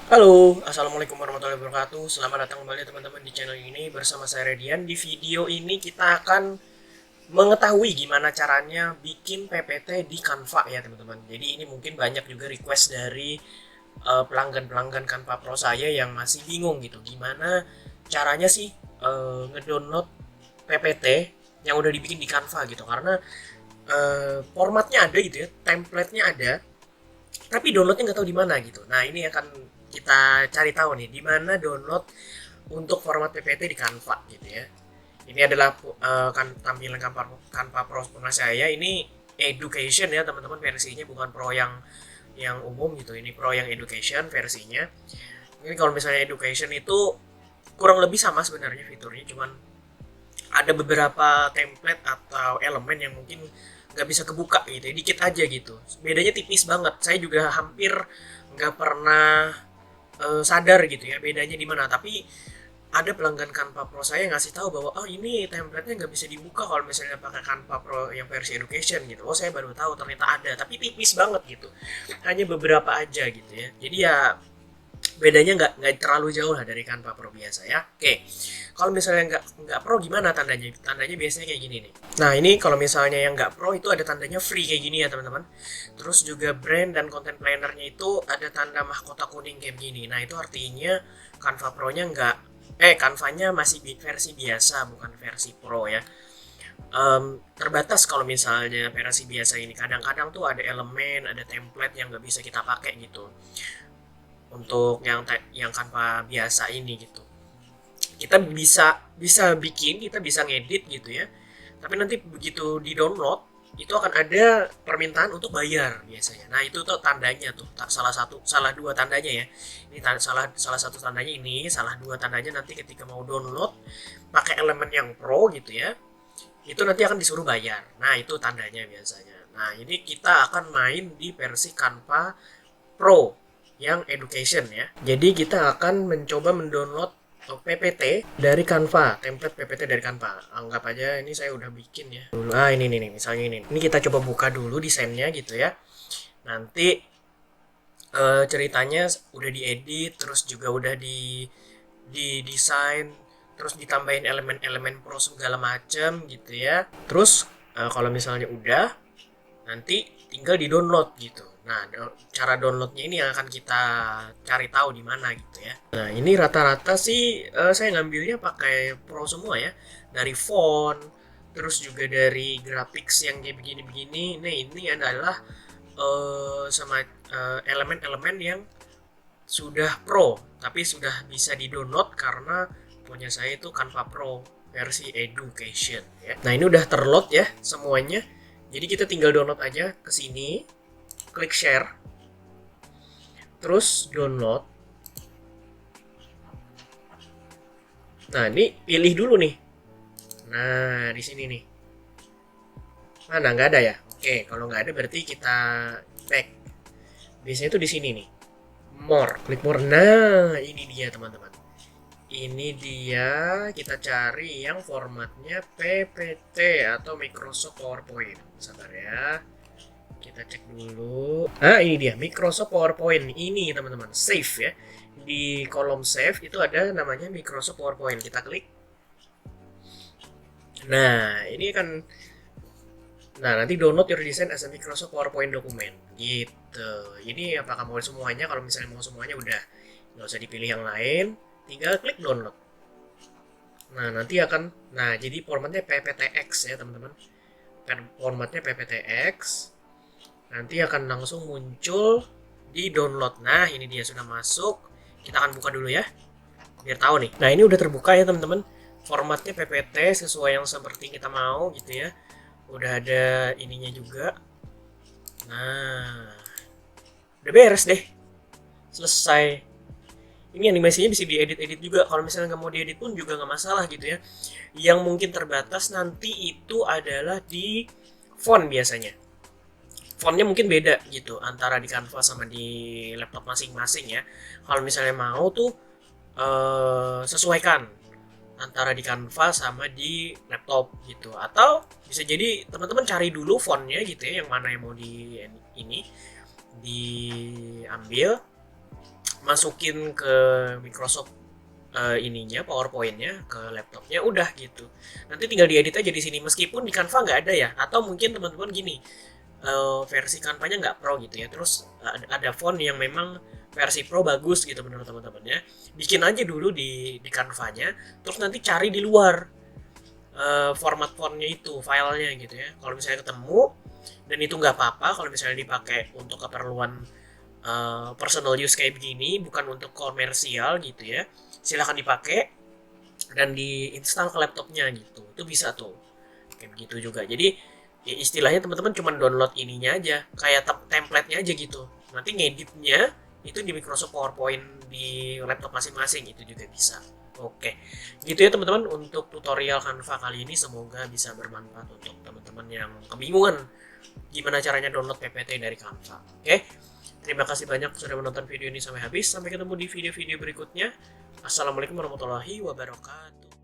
Halo, assalamualaikum warahmatullahi wabarakatuh. Selamat datang kembali teman-teman di channel ini bersama saya Redian. Di video ini kita akan mengetahui gimana caranya bikin PPT di Canva ya teman-teman. Jadi ini mungkin banyak juga request dari pelanggan-pelanggan Canva Pro saya yang masih bingung gitu. Gimana caranya sih ngedownload PPT yang udah dibikin di Canva gitu. Karena formatnya ada gitu ya, template-nya ada, tapi downloadnya nggak tahu di mana gitu. Nah ini akan kita cari tahu nih di mana download untuk format PPT di Canva gitu ya. Ini adalah kan tampilan Canva Pro saya. Ini education ya teman-teman, versinya bukan Pro yang umum gitu. Ini Pro yang education versinya. Ini kalau misalnya education itu kurang lebih sama sebenarnya fiturnya, cuman ada beberapa template atau elemen yang mungkin nggak bisa kebuka gitu ya, dikit aja gitu, bedanya tipis banget. Saya juga hampir nggak pernah sadar gitu ya bedanya di mana, tapi ada pelanggan Canva Pro saya yang ngasih tahu bahwa oh ini template-nya nggak bisa dibuka kalau misalnya pakai Canva Pro yang versi education gitu. Oh saya baru tahu ternyata ada, tapi tipis banget gitu, hanya beberapa aja gitu ya. Jadi ya bedanya nggak terlalu jauh lah dari Canva Pro biasa ya. Oke, kalau misalnya nggak Pro gimana tandanya? Tandanya biasanya kayak gini nih. Nah ini kalau misalnya yang nggak Pro itu ada tandanya free kayak gini ya teman-teman. Terus juga brand dan content planner-nya itu ada tanda mahkota kuning kayak gini. Nah itu artinya Canva Pro-nya nggak Canva-nya masih versi biasa, bukan versi Pro ya. Terbatas kalau misalnya versi biasa ini. Kadang-kadang tuh ada elemen, ada template yang nggak bisa kita pakai gitu untuk yang Canva biasa ini gitu. Kita bisa bisa bikin, kita bisa ngedit gitu ya, tapi nanti begitu di download itu akan ada permintaan untuk bayar biasanya. Nah itu tuh tandanya tuh salah dua tandanya ya. Ini salah satu tandanya, ini salah dua tandanya. Nanti ketika mau download pakai elemen yang pro gitu ya, itu nanti akan disuruh bayar. Nah itu tandanya biasanya. Nah ini kita akan main di versi Canva Pro yang education ya. Jadi kita akan mencoba mendownload PPT dari Canva, template PPT dari Canva. Anggap aja ini saya udah bikin ya. Ah ini nih, misalnya ini. Ini kita coba buka dulu desainnya gitu ya. Nanti ceritanya udah diedit, terus juga udah di desain, terus ditambahin elemen-elemen pro segala macam gitu ya. Terus kalau misalnya udah, nanti tinggal di download gitu. Nah, cara downloadnya ini yang akan kita cari tahu di mana gitu ya. Nah, ini rata-rata sih saya ngambilnya pakai Pro semua ya. Dari font, terus juga dari graphics yang kayak begini-begini. Nah, ini adalah sama elemen-elemen yang sudah Pro, tapi sudah bisa di-download karena punya saya itu Canva Pro versi Education ya. Nah, ini udah terload ya semuanya. Jadi kita tinggal download aja ke sini, klik share, terus download. Nah, ini pilih dulu nih. Nah, di sini nih. Mana nggak ada ya? Oke, kalau nggak ada berarti kita back. Biasanya tuh di sini nih. More, klik more. Nah, ini dia teman-teman. Ini dia, kita cari yang formatnya PPT atau Microsoft PowerPoint. Sabar ya. Kita cek dulu. Ah, ini dia Microsoft PowerPoint. Ini teman-teman, save ya. Di kolom save itu ada namanya Microsoft PowerPoint. Kita klik. Nah, ini kan nanti download your design as a Microsoft PowerPoint document. Gitu. Ini apakah mau semuanya? Kalau misalnya mau semuanya udah nggak usah dipilih yang lain, tinggal klik download. Nah, nanti akan jadi formatnya PPTX ya, teman-teman. Formatnya PPTX. Nanti akan langsung muncul di download. Nah, ini dia sudah masuk. Kita akan buka dulu ya, biar tahu nih. Nah, ini udah terbuka ya, teman-teman. Formatnya PPT sesuai yang seperti kita mau gitu ya. Udah ada ininya juga. Nah, udah beres deh. Selesai. Ini animasinya bisa diedit-edit juga. Kalau misalnya nggak mau diedit pun juga nggak masalah gitu ya. Yang mungkin terbatas nanti itu adalah di font biasanya. Fontnya mungkin beda gitu antara di Canva sama di laptop masing-masing ya. Kalau misalnya mau tuh sesuaikan antara di Canva sama di laptop gitu. Atau bisa jadi teman-teman cari dulu fontnya gitu ya, yang mana yang mau di ini diambil, masukin ke Microsoft ininya, PowerPoint-nya ke laptopnya, udah gitu. Nanti tinggal diedit aja di sini, meskipun di Canva nggak ada ya. Atau mungkin teman-teman gini, versi Canva-nya nggak pro gitu ya, terus ada font yang memang versi pro bagus gitu menurut teman-teman ya, bikin aja dulu di Canva-nya, terus nanti cari di luar format fontnya itu, filenya gitu ya. Kalau misalnya ketemu dan itu nggak apa-apa, kalau misalnya dipakai untuk keperluan personal use kayak begini, bukan untuk komersial gitu ya, silahkan dipakai dan diinstal ke laptopnya gitu. Itu bisa tuh kayak begitu juga. Jadi ya istilahnya teman-teman cuma download ininya aja, kayak template-nya aja gitu. Nanti ngeditnya itu di Microsoft PowerPoint di laptop masing-masing, itu juga bisa. Oke, gitu ya teman-teman untuk tutorial Canva kali ini, semoga bisa bermanfaat untuk teman-teman yang kebingungan gimana caranya download PPT dari Canva. Oke, terima kasih banyak sudah menonton video ini sampai habis. Sampai ketemu di video-video berikutnya. Assalamualaikum warahmatullahi wabarakatuh.